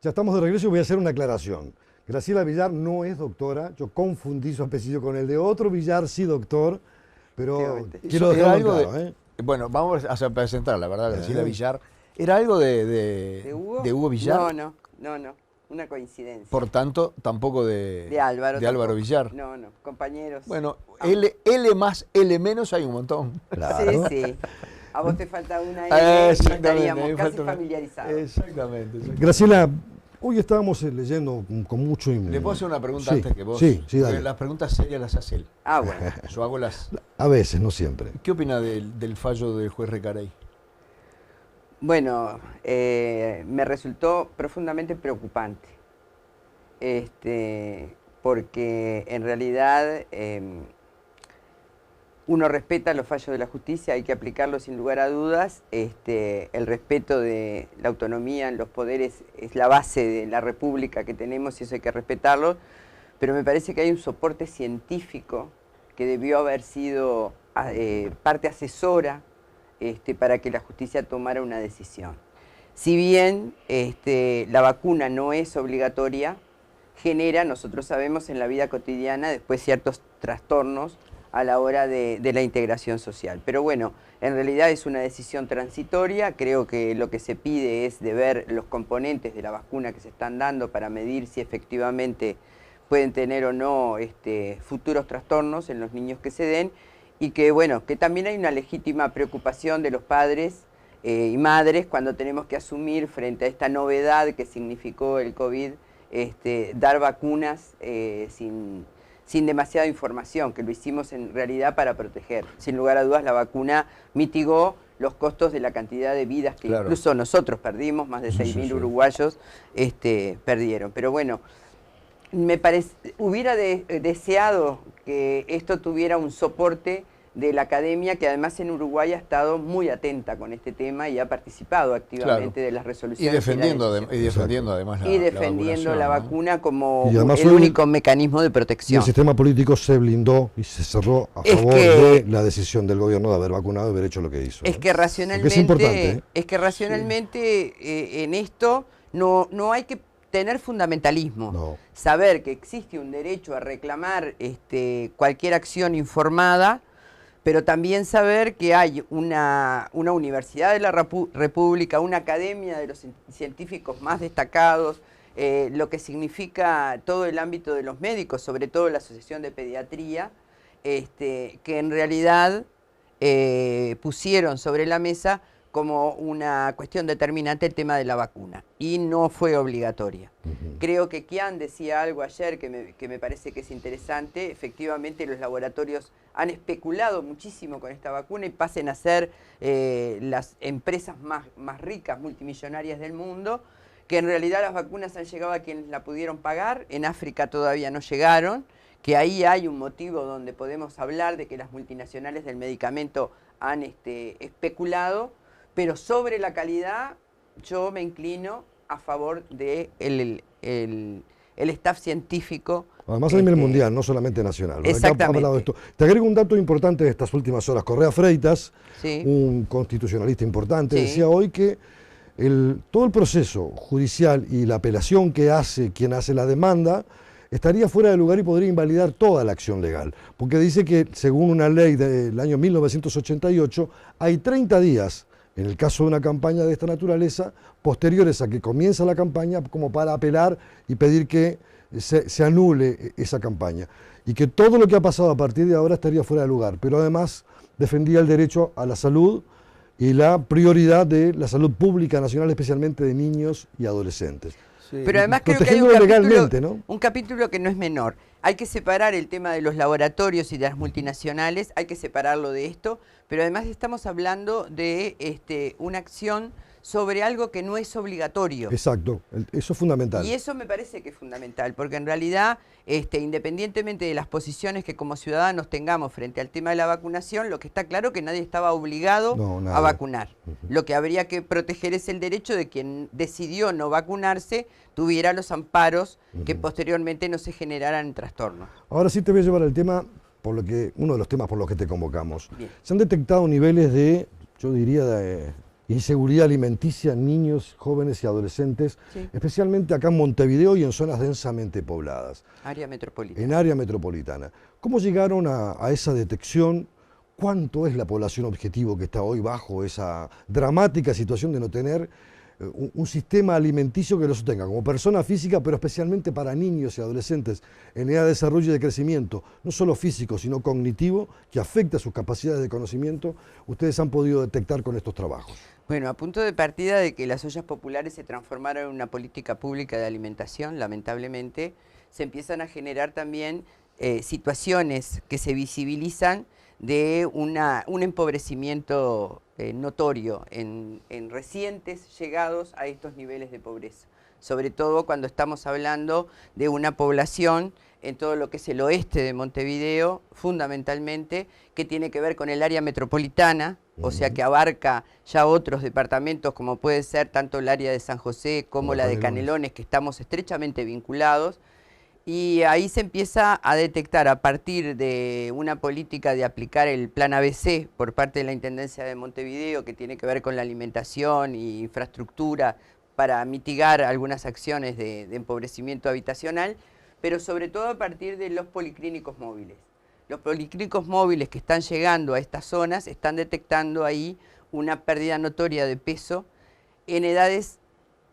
Ya estamos de regreso y voy a hacer una aclaración. Graciela Villar no es doctora, yo confundí su apellido con el de otro Villar, sí doctor, pero quiero Era dejarlo algo claro. bueno, vamos a presentar, la verdad, Graciela Villar. ¿Era algo ¿De Hugo? de Hugo Villar? No, una coincidencia. Por tanto, tampoco De Álvaro. de Álvaro Villar. No, compañeros. Bueno, L más, L menos hay un montón. Claro. Sí. A vos te falta una L y estaríamos casi familiarizados. Exactamente. Graciela, hoy estábamos leyendo con mucho... ¿Le puedo hacer una pregunta Sí, antes que vos? sí, dale. Las preguntas serias las hace él. Ah, bueno. Yo hago las... A veces, no siempre. ¿Qué opina del fallo del juez Recarey? Bueno, me resultó profundamente preocupante. Porque en realidad uno respeta los fallos de la justicia, hay que aplicarlos sin lugar a dudas. El respeto de la autonomía en los poderes es la base de la república que tenemos y eso hay que respetarlo. Pero me parece que hay un soporte científico que debió haber sido parte asesora para que la justicia tomara una decisión. Si bien la vacuna no es obligatoria, genera, nosotros sabemos, en la vida cotidiana después ciertos trastornos a la hora de la integración social. Pero bueno, en realidad es una decisión transitoria. Creo que lo que se pide es de ver los componentes de la vacuna que se están dando para medir si efectivamente pueden tener o no futuros trastornos en los niños que se den, y que bueno, que también hay una legítima preocupación de los padres y madres cuando tenemos que asumir frente a esta novedad que significó el COVID, dar vacunas sin demasiada información, que lo hicimos en realidad para proteger. Sin lugar a dudas, la vacuna mitigó los costos de la cantidad de vidas que incluso nosotros perdimos, más de 6.000 uruguayos perdieron. Pero bueno, hubiera deseado que esto tuviera un soporte de la academia, que además en Uruguay ha estado muy atenta con este tema y ha participado activamente de las resoluciones. Y defendiendo además la vacuna como además el único mecanismo de protección. Y el sistema político se blindó y se cerró a favor de la decisión del gobierno de haber vacunado y haber hecho lo que hizo. Es que racionalmente, en esto no hay que tener fundamentalismo. No. Saber que existe un derecho a reclamar cualquier acción informada, pero también saber que hay una universidad de la República, una academia de los científicos más destacados, lo que significa todo el ámbito de los médicos, sobre todo la Asociación de Pediatría, que en realidad pusieron sobre la mesa como una cuestión determinante el tema de la vacuna, y no fue obligatoria. Creo que Kian decía algo ayer que me parece que es interesante. Efectivamente, los laboratorios han especulado muchísimo con esta vacuna y pasen a ser las empresas más ricas, multimillonarias del mundo, que en realidad las vacunas han llegado a quienes la pudieron pagar. En África todavía no llegaron, que ahí hay un motivo donde podemos hablar de que las multinacionales del medicamento han especulado. Pero sobre la calidad, yo me inclino a favor del staff científico. Además a nivel mundial, no solamente nacional. Exactamente. Ha hablado de esto. Te agrego un dato importante de estas últimas horas. Correa Freitas, Sí. un constitucionalista importante, Sí. decía hoy que todo el proceso judicial y la apelación que hace quien hace la demanda estaría fuera de lugar y podría invalidar toda la acción legal. Porque dice que, según una ley del año 1988, hay 30 días en el caso de una campaña de esta naturaleza, posteriores a que comienza la campaña, como para apelar y pedir que se anule esa campaña. Y que todo lo que ha pasado a partir de ahora estaría fuera de lugar. Pero además defendía el derecho a la salud y la prioridad de la salud pública nacional, especialmente de niños y adolescentes. Sí. Pero además creo que hay un capítulo que no es menor. Hay que separar el tema de los laboratorios y de las multinacionales, hay que separarlo de esto, pero además estamos hablando de una acción sobre algo que no es obligatorio. Exacto, eso es fundamental. Y eso me parece que es fundamental, porque en realidad, independientemente de las posiciones que como ciudadanos tengamos frente al tema de la vacunación, lo que está claro es que nadie estaba obligado a vacunar. Lo que habría que proteger es el derecho de quien decidió no vacunarse, tuviera los amparos que posteriormente no se generaran en trastornos. Ahora sí te voy a llevar al tema, uno de los temas por los que te convocamos. Bien. Se han detectado niveles de, yo diría, de inseguridad alimenticia en niños, jóvenes y adolescentes, Sí. especialmente acá en Montevideo y en zonas densamente pobladas, Área metropolitana. en área metropolitana. ¿Cómo llegaron a esa detección? ¿Cuánto es la población objetivo que está hoy bajo esa dramática situación de no tener un sistema alimenticio que lo sostenga como persona física, pero especialmente para niños y adolescentes en edad de desarrollo y de crecimiento, no solo físico, sino cognitivo, que afecta sus capacidades de conocimiento? Ustedes han podido detectar con estos trabajos. Bueno, a punto de partida de que las ollas populares se transformaron en una política pública de alimentación, lamentablemente, se empiezan a generar también situaciones que se visibilizan de un empobrecimiento notorio en recientes llegados a estos niveles de pobreza. Sobre todo cuando estamos hablando de una población en todo lo que es el oeste de Montevideo, fundamentalmente, que tiene que ver con el área metropolitana, o sea que abarca ya otros departamentos como puede ser tanto el área de San José como la de Canelones, que estamos estrechamente vinculados. Y ahí se empieza a detectar a partir de una política de aplicar el plan ABC por parte de la Intendencia de Montevideo, que tiene que ver con la alimentación e infraestructura para mitigar algunas acciones de empobrecimiento habitacional, pero sobre todo a partir de los policlínicos móviles. Los policlínicos móviles que están llegando a estas zonas están detectando ahí una pérdida notoria de peso en edades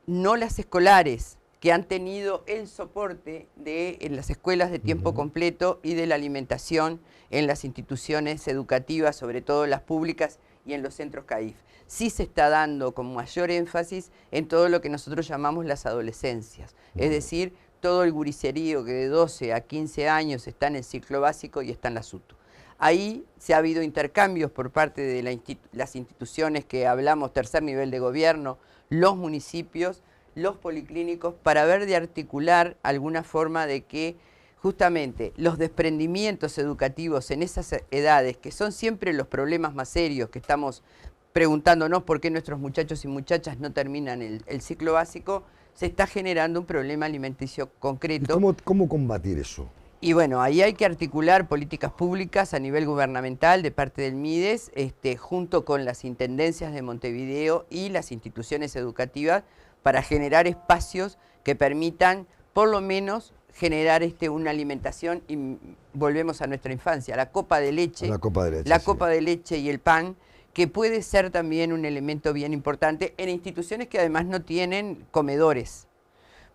no las escolares, que han tenido el soporte en las escuelas de tiempo completo y de la alimentación en las instituciones educativas, sobre todo las públicas y en los centros CAIF. Sí se está dando con mayor énfasis en todo lo que nosotros llamamos las adolescencias, es decir, todo el guricerío que de 12 a 15 años está en el ciclo básico y está en la SUTU. Ahí se ha habido intercambios por parte de las instituciones que hablamos, tercer nivel de gobierno, los municipios, los policlínicos, para ver de articular alguna forma de que justamente los desprendimientos educativos en esas edades, que son siempre los problemas más serios, que estamos preguntándonos por qué nuestros muchachos y muchachas no terminan el ciclo básico, se está generando un problema alimenticio concreto. ¿Y cómo combatir eso? Y bueno, ahí hay que articular políticas públicas a nivel gubernamental de parte del MIDES, junto con las intendencias de Montevideo y las instituciones educativas, para generar espacios que permitan, por lo menos, generar una alimentación, y volvemos a nuestra infancia, la copa de leche, copa de leche y el pan, que puede ser también un elemento bien importante en instituciones que además no tienen comedores.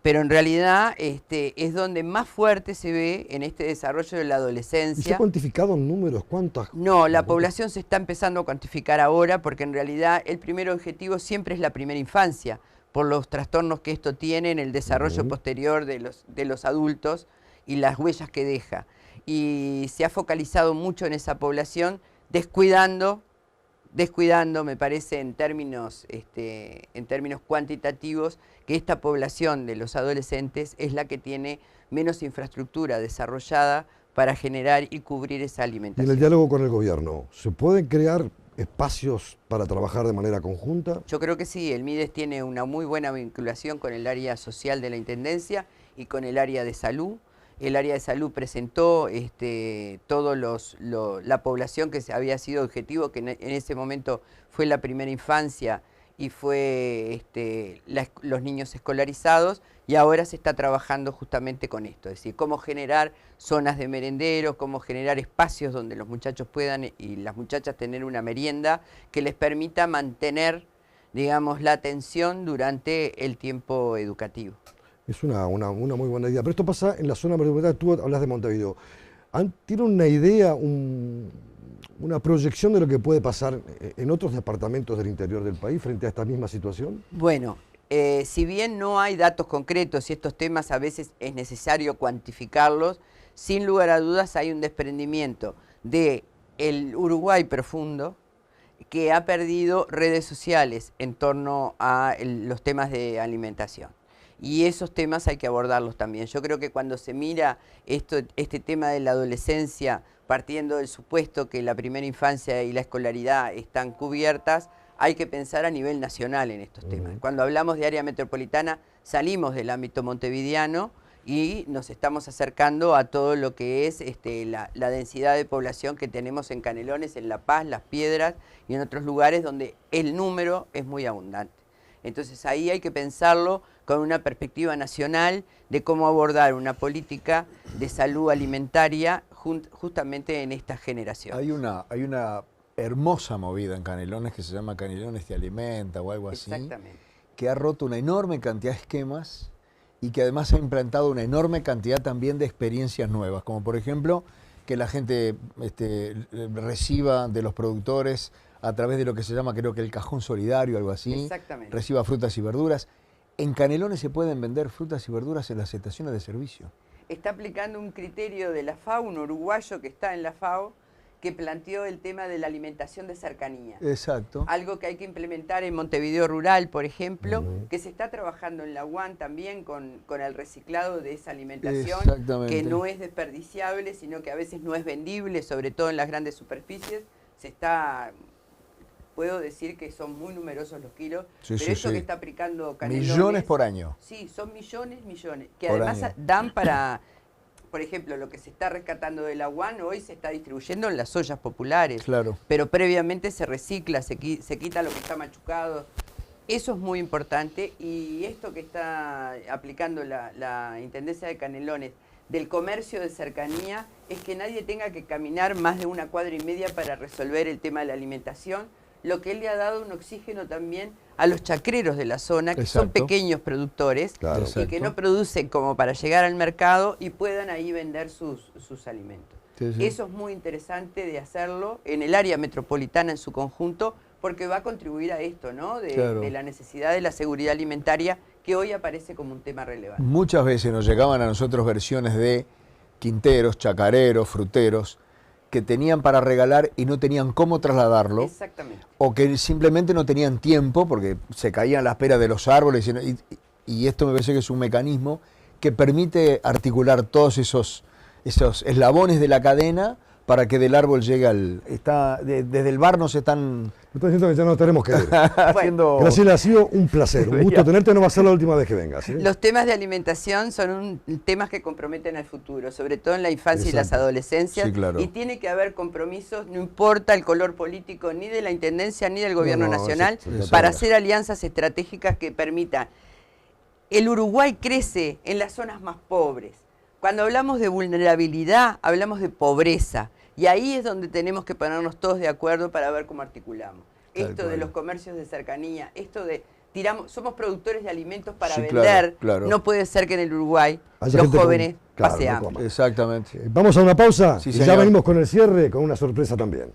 Pero en realidad es donde más fuerte se ve en este desarrollo de la adolescencia. ¿Y se ha cuantificado en números? ¿Cuántas? No, la población se está empezando a cuantificar ahora, porque en realidad el primer objetivo siempre es la primera infancia, por los trastornos que esto tiene en el desarrollo posterior de los adultos y las huellas que deja. Y se ha focalizado mucho en esa población, descuidando, me parece, en términos cuantitativos, que esta población de los adolescentes es la que tiene menos infraestructura desarrollada para generar y cubrir esa alimentación. Y en el diálogo con el gobierno, ¿se pueden crear espacios para trabajar de manera conjunta? Yo creo que sí, el MIDES tiene una muy buena vinculación con el área social de la Intendencia y con el área de salud. El área de salud presentó la población que había sido objetivo, que en ese momento fue la primera infancia y fue los niños escolarizados, y ahora se está trabajando justamente con esto, es decir, cómo generar zonas de merenderos, cómo generar espacios donde los muchachos puedan y las muchachas tener una merienda que les permita mantener, digamos, la atención durante el tiempo educativo. Es una muy buena idea. Pero esto pasa en la zona metropolitana. Tú hablas de Montevideo. ¿Tiene una idea, una proyección de lo que puede pasar en otros departamentos del interior del país frente a esta misma situación? Bueno, si bien no hay datos concretos y estos temas a veces es necesario cuantificarlos, sin lugar a dudas hay un desprendimiento del Uruguay profundo, que ha perdido redes sociales en torno a los temas de alimentación. Y esos temas hay que abordarlos también. Yo creo que cuando se mira este tema de la adolescencia, partiendo del supuesto que la primera infancia y la escolaridad están cubiertas, hay que pensar a nivel nacional en estos temas. Cuando hablamos de área metropolitana, salimos del ámbito montevideano y nos estamos acercando a todo lo que es la densidad de población que tenemos en Canelones, en La Paz, Las Piedras y en otros lugares donde el número es muy abundante. Entonces ahí hay que pensarlo con una perspectiva nacional de cómo abordar una política de salud alimentaria justamente en esta generación. Hay una hermosa movida en Canelones que se llama Canelones Te Alimenta o algo así, Exactamente. que ha roto una enorme cantidad de esquemas y que además ha implantado una enorme cantidad también de experiencias nuevas, como por ejemplo que la gente reciba de los productores a través de lo que se llama, creo que el cajón solidario, algo así, Exactamente. reciba frutas y verduras. En Canelones se pueden vender frutas y verduras en las estaciones de servicio. Está aplicando un criterio de la FAO, un uruguayo que está en la FAO, que planteó el tema de la alimentación de cercanía. Exacto. Algo que hay que implementar en Montevideo Rural, por ejemplo, que se está trabajando en la UAN también con el reciclado de esa alimentación, Exactamente. que no es desperdiciable, sino que a veces no es vendible, sobre todo en las grandes superficies. Puedo decir que son muy numerosos los kilos, Sí, pero sí, esto sí. que está aplicando Canelones... Millones por año. Sí, son millones, que Por además año. dan para... Por ejemplo, lo que se está rescatando de la UAN hoy se está distribuyendo en las ollas populares. Claro. Pero previamente se recicla, se quita lo que está machucado. Eso es muy importante. Y esto que está aplicando la Intendencia de Canelones del comercio de cercanía es que nadie tenga que caminar más de 1,5 cuadras para resolver el tema de la alimentación. Lo que él le ha dado un oxígeno también a los chacreros de la zona, que son Exacto. pequeños productores, Claro. y que no producen como para llegar al mercado y puedan ahí vender sus alimentos. Sí, sí. Eso es muy interesante de hacerlo en el área metropolitana en su conjunto, porque va a contribuir a esto, ¿no? Claro. De la necesidad de la seguridad alimentaria, que hoy aparece como un tema relevante. Muchas veces nos llegaban a nosotros versiones de quinteros, chacareros, fruteros, que tenían para regalar y no tenían cómo trasladarlo, Exactamente. o que simplemente no tenían tiempo porque se caían las peras de los árboles, y esto me parece que es un mecanismo que permite articular todos esos eslabones de la cadena para que del árbol llegue desde el bar nos están Me está diciendo que ya no tenemos que ir. haciendo... Graciela, ha sido un placer, un gusto tenerte, no va a ser la última vez que vengas. ¿Sí? Los temas de alimentación son temas que comprometen al futuro, sobre todo en la infancia y las Exacto. adolescencias. Sí, claro. Y tiene que haber compromisos, no importa el color político ni de la Intendencia ni del Gobierno No, Nacional, eso para está hacer alianzas estratégicas que permitan. El Uruguay crece en las zonas más pobres. Cuando hablamos de vulnerabilidad, hablamos de pobreza. Y ahí es donde tenemos que ponernos todos de acuerdo para ver cómo articulamos. Tal Esto de cual. los comercios de cercanía, esto de somos productores de alimentos para Sí, vender. claro. No puede ser que en el Uruguay Haya los gente jóvenes claro, pasen no hambre. coma. Exactamente. Vamos a una pausa Sí, y ya señor. venimos con el cierre, con una sorpresa también.